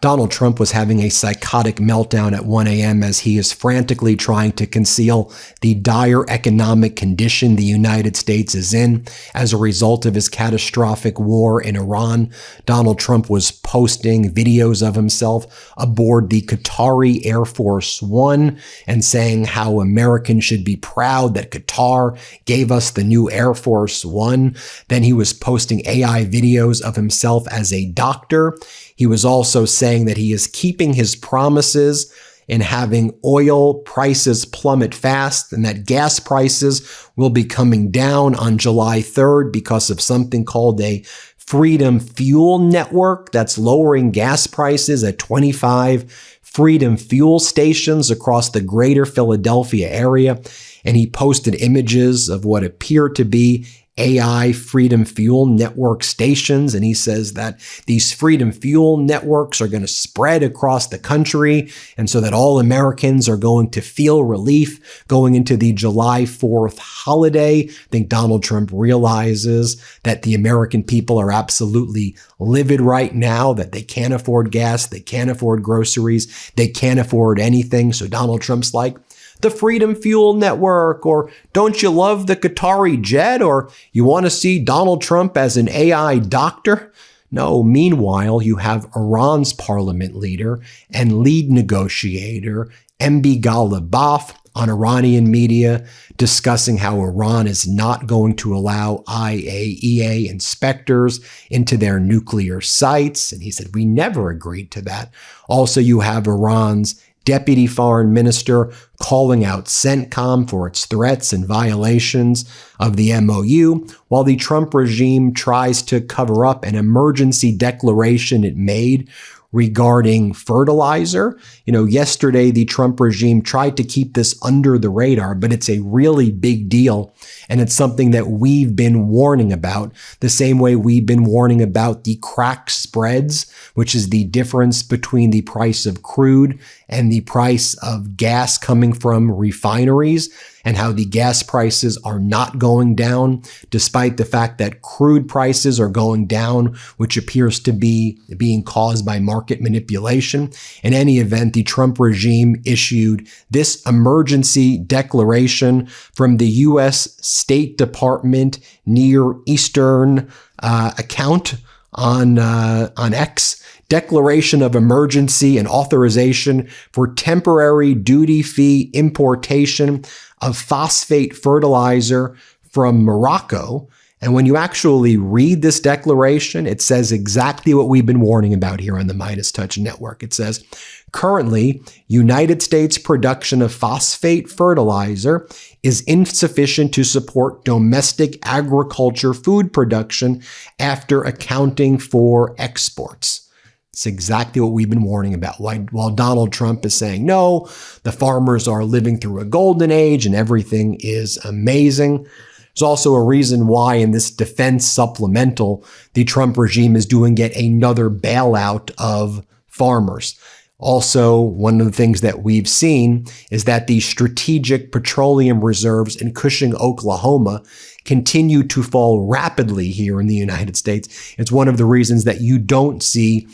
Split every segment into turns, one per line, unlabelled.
Donald Trump was having a psychotic meltdown at 1 a.m. as he is frantically trying to conceal the dire economic condition the United States is in as a result of his catastrophic war in Iran. Donald Trump was posting videos of himself aboard the Qatari Air Force One and saying how Americans should be proud that Qatar gave us the new Air Force One. Then he was posting AI videos of himself as a doctor. He was also saying that he is keeping his promises in having oil prices plummet fast and that gas prices will be coming down on July 3rd because of something called a Freedom Fuel Network that's lowering gas prices at 25 Freedom Fuel stations across the greater Philadelphia area. And he posted images of what appear to be AI Freedom Fuel Network stations. And he says that these Freedom Fuel Networks are going to spread across the country. And so that all Americans are going to feel relief going into the July 4th holiday. I think Donald Trump realizes that the American people are absolutely livid right now, that they can't afford gas, they can't afford groceries, they can't afford anything. So Donald Trump's like, the Freedom Fuel Network, or don't you love the Qatari jet, or you want to see Donald Trump as an AI doctor? No, meanwhile, you have Iran's parliament leader and lead negotiator, MB Ghalibaf, on Iranian media discussing how Iran is not going to allow IAEA inspectors into their nuclear sites. And he said, we never agreed to that. Also, you have Iran's Deputy Foreign Minister calling out CENTCOM for its threats and violations of the MOU, while the Trump regime tries to cover up an emergency declaration it made regarding fertilizer. Yesterday, the Trump regime tried to keep this under the radar, but it's a really big deal. And it's something that we've been warning about, the same way we've been warning about the crack spreads, which is the difference between the price of crude and the price of gas coming from refineries, and how the gas prices are not going down, despite the fact that crude prices are going down, which appears to be being caused by market manipulation. In any event, the Trump regime issued this emergency declaration from the U.S. State Department Near Eastern account on X. Declaration of emergency and authorization for temporary duty-free importation of phosphate fertilizer from Morocco. And when you actually read this declaration, it says exactly what we've been warning about here on the MeidasTouch network. It says, currently, United States production of phosphate fertilizer is insufficient to support domestic agriculture food production after accounting for exports. It's exactly what we've been warning about. While Donald Trump is saying, no, the farmers are living through a golden age and everything is amazing. There's also a reason why in this defense supplemental, the Trump regime is doing yet another bailout of farmers. Also, one of the things that we've seen is that the strategic petroleum reserves in Cushing, Oklahoma, continue to fall rapidly here in the United States. It's one of the reasons that you don't see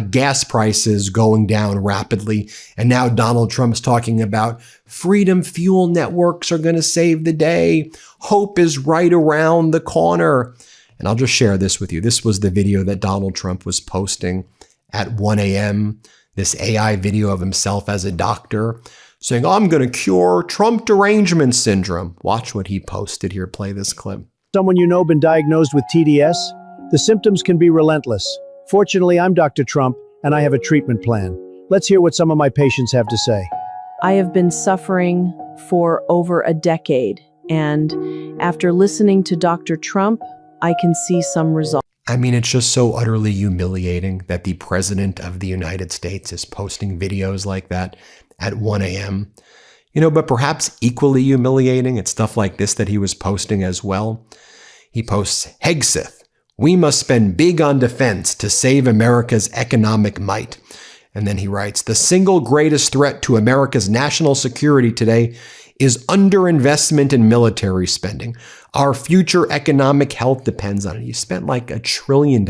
gas prices going down rapidly. And now Donald Trump's talking about Freedom Fuel Networks are going to save the day. Hope is right around the corner. And I'll just share this with you. This was the video that Donald Trump was posting at 1 a.m., this AI video of himself as a doctor saying, I'm going to cure Trump derangement syndrome. Watch what he posted here. Play this clip.
Someone you know been diagnosed with TDS? The symptoms can be relentless. Fortunately, I'm Dr. Trump, and I have a treatment plan. Let's hear what some of my patients have to say.
I have been suffering for over a decade, and after listening to Dr. Trump, I can see some results.
I mean, it's just so utterly humiliating that the president of the United States is posting videos like that at 1 a.m. But perhaps equally humiliating, it's stuff like this that he was posting as well. He posts, Hegseth, we must spend big on defense to save America's economic might. And then he writes, the single greatest threat to America's national security today is underinvestment in military spending. Our future economic health depends on it. You spent like $1 trillion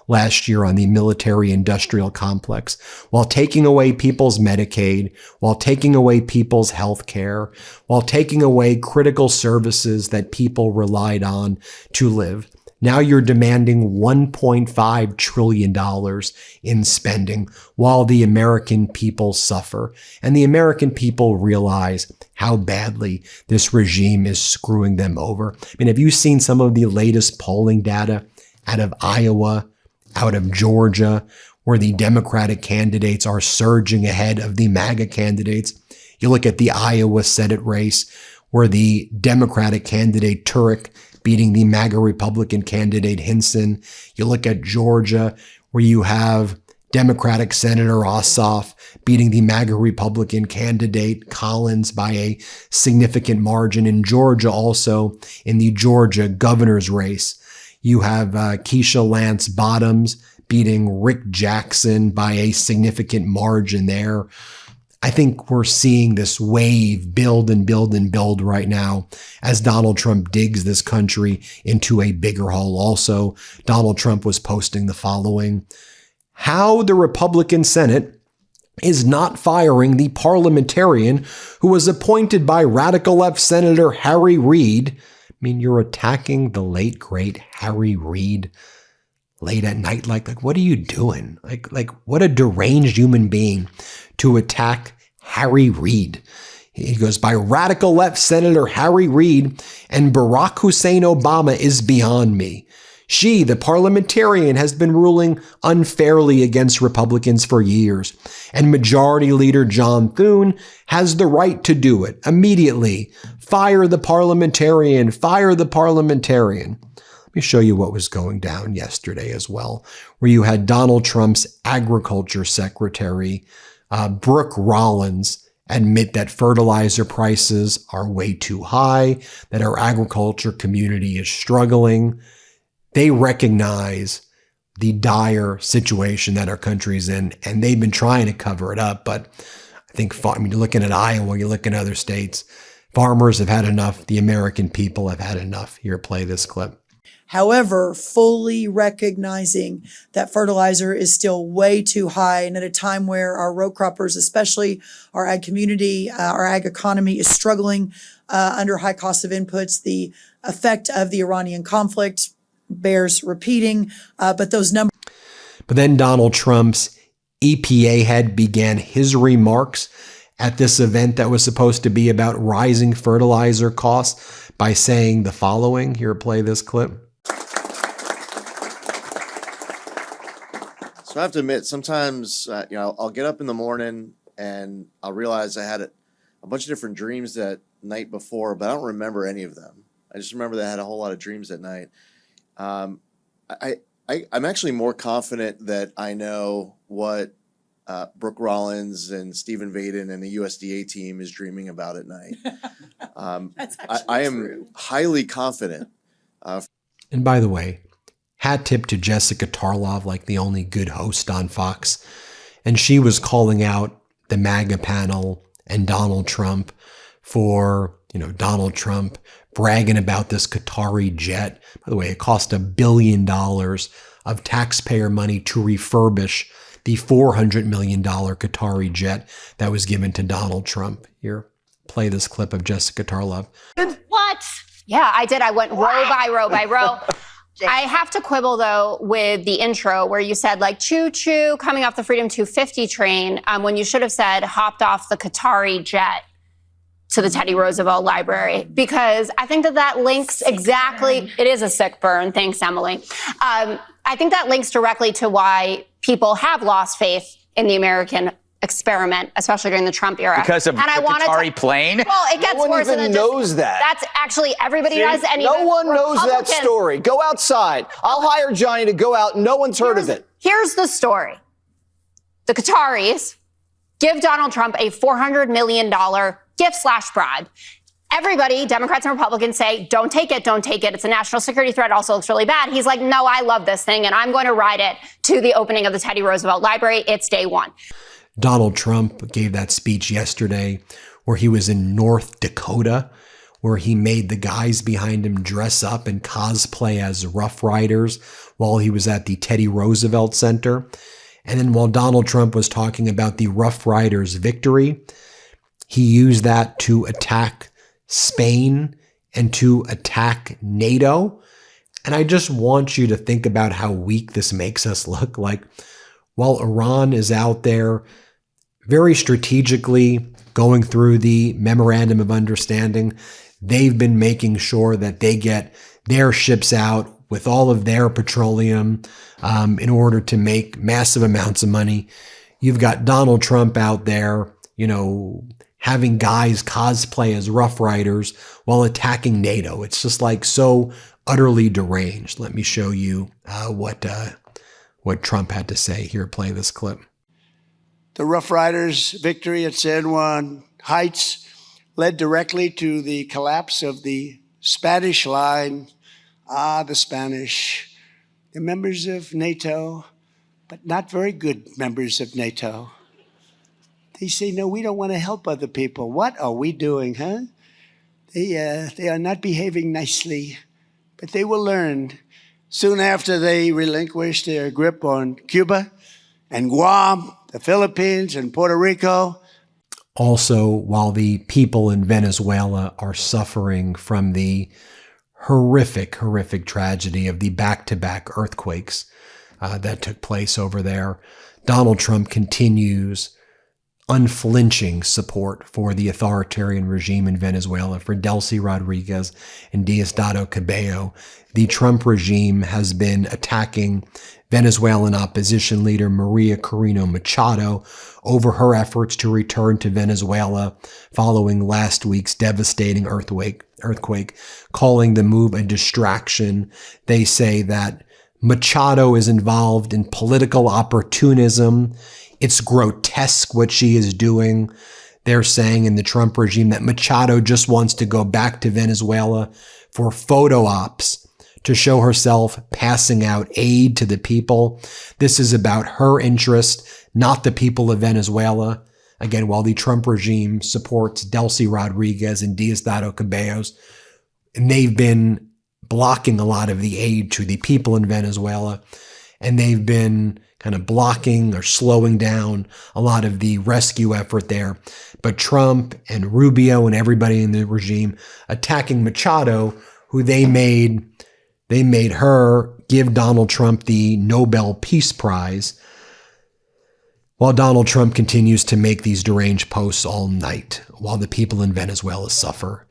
last year on the military industrial complex while taking away people's Medicaid, while taking away people's health care, while taking away critical services that people relied on to live. Now you're demanding $1.5 trillion in spending while the American people suffer. And the American people realize how badly this regime is screwing them over. I mean, have you seen some of the latest polling data out of Iowa, out of Georgia, where the Democratic candidates are surging ahead of the MAGA candidates? You look at the Iowa Senate race where the Democratic candidate Turek beating the MAGA Republican candidate Hinson. You look at Georgia, where you have Democratic Senator Ossoff beating the MAGA Republican candidate Collins by a significant margin. In Georgia also, in the Georgia governor's race, you have Keisha Lance Bottoms beating Rick Jackson by a significant margin there. I think we're seeing this wave build and build and build right now as Donald Trump digs this country into a bigger hole. Also, Donald Trump was posting the following: how the Republican Senate is not firing the parliamentarian who was appointed by radical left Senator Harry Reid. I mean, you're attacking the late, great Harry Reid late at night. Like, what are you doing? Like, what a deranged human being to attack Harry Reid. He goes, by radical left Senator Harry Reid and Barack Hussein Obama is beyond me. She, the parliamentarian, has been ruling unfairly against Republicans for years, and Majority Leader John Thune has the right to do it immediately. Fire the parliamentarian, fire the parliamentarian. Let me show you what was going down yesterday as well, where you had Donald Trump's agriculture secretary, Brooke Rollins, admit that fertilizer prices are way too high, that our agriculture community is struggling. They recognize the dire situation that our country's in, and they've been trying to cover it up. But I think, you're looking at Iowa, you're looking at other states, farmers have had enough. The American people have had enough. Here, play this clip.
However, fully recognizing that fertilizer is still way too high, and at a time where our row croppers, especially our ag community, our ag economy, is struggling under high cost of inputs, the effect of the Iranian conflict bears repeating, but those numbers.
But then Donald Trump's EPA head began his remarks at this event that was supposed to be about rising fertilizer costs by saying the following. Here, play this clip.
So I have to admit, sometimes, I'll get up in the morning and I'll realize I had a bunch of different dreams that night before, but I don't remember any of them. I just remember that I had a whole lot of dreams at night. I'm actually more confident that I know what Brooke Rollins and Stephen Vaden and the USDA team is dreaming about at night. I am highly confident.
And by the way, hat tip to Jessica Tarlov, like the only good host on Fox. And she was calling out the MAGA panel and Donald Trump for, Donald Trump bragging about this Qatari jet. By the way, it cost $1 billion of taxpayer money to refurbish the $400 million Qatari jet that was given to Donald Trump. Here, play this clip of Jessica Tarlov.
What? Yeah, I did. I went row by row by row. I have to quibble, though, with the intro where you said, like, choo-choo, coming off the Freedom 250 train, when you should have said hopped off the Qatari jet to the Teddy Roosevelt Library, because I think that links exactly. It is a sick burn. Thanks, Emily. I think that links directly to why people have lost faith in the American experiment, especially during the Trump era.
Because of the Qatari plane?
Well, it gets worse than
no one even knows that.
That's actually, everybody does. And
no one knows that story. Go outside. I'll hire Johnny to go out. No one's heard of it.
Here's the story. The Qataris give Donald Trump a $400 million gift/bribe. Everybody, Democrats and Republicans, say, don't take it, don't take it. It's a national security threat. Also looks really bad. He's like, no, I love this thing, and I'm going to ride it to the opening of the Teddy Roosevelt Library. It's day one.
Donald Trump gave that speech yesterday where he was in North Dakota, where he made the guys behind him dress up and cosplay as Rough Riders while he was at the Teddy Roosevelt Center. And then while Donald Trump was talking about the Rough Riders victory, he used that to attack Spain and to attack NATO. And I just want you to think about how weak this makes us look. Like, while Iran is out there very strategically going through the Memorandum of Understanding, they've been making sure that they get their ships out with all of their petroleum in order to make massive amounts of money. You've got Donald Trump out there, having guys cosplay as Rough Riders while attacking NATO. It's just like so utterly deranged. Let me show you what Trump had to say. Here, play this clip.
The Rough Riders' victory at San Juan Heights led directly to the collapse of the Spanish line. The Spanish. They're members of NATO, but not very good members of NATO. They say, no, we don't want to help other people. What are we doing, huh? They are not behaving nicely, but they will learn. Soon after they relinquished their grip on Cuba and Guam, the Philippines and Puerto Rico.
Also, while the people in Venezuela are suffering from the horrific tragedy of the back-to-back earthquakes that took place over there, Donald Trump continues unflinching support for the authoritarian regime in Venezuela, for Delcy Rodriguez and Diosdado Cabello. The Trump regime has been attacking Venezuelan opposition leader Maria Corina Machado over her efforts to return to Venezuela following last week's devastating earthquake, calling the move a distraction. They say that Machado is involved in political opportunism. It's grotesque what she is doing. They're saying in the Trump regime that Machado just wants to go back to Venezuela for photo ops to show herself passing out aid to the people. This is about her interest, not the people of Venezuela. Again, while the Trump regime supports Delcy Rodriguez and Diosdado Cabello, and they've been blocking a lot of the aid to the people in Venezuela, and they've been kind of blocking or slowing down a lot of the rescue effort there. But Trump and Rubio and everybody in the regime attacking Machado, who they made her give Donald Trump the Nobel Peace Prize, while Donald Trump continues to make these deranged posts all night while the people in Venezuela suffer,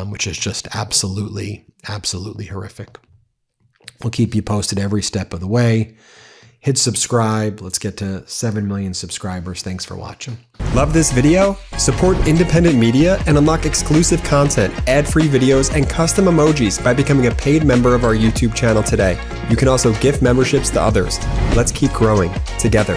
which is just absolutely horrific. We'll keep you posted every step of the way. Hit subscribe. Let's get to 7 million subscribers. Thanks for watching.
Love this video? Support independent media and unlock exclusive content, ad-free videos, and custom emojis by becoming a paid member of our YouTube channel today. You can also gift memberships to others. Let's keep growing together.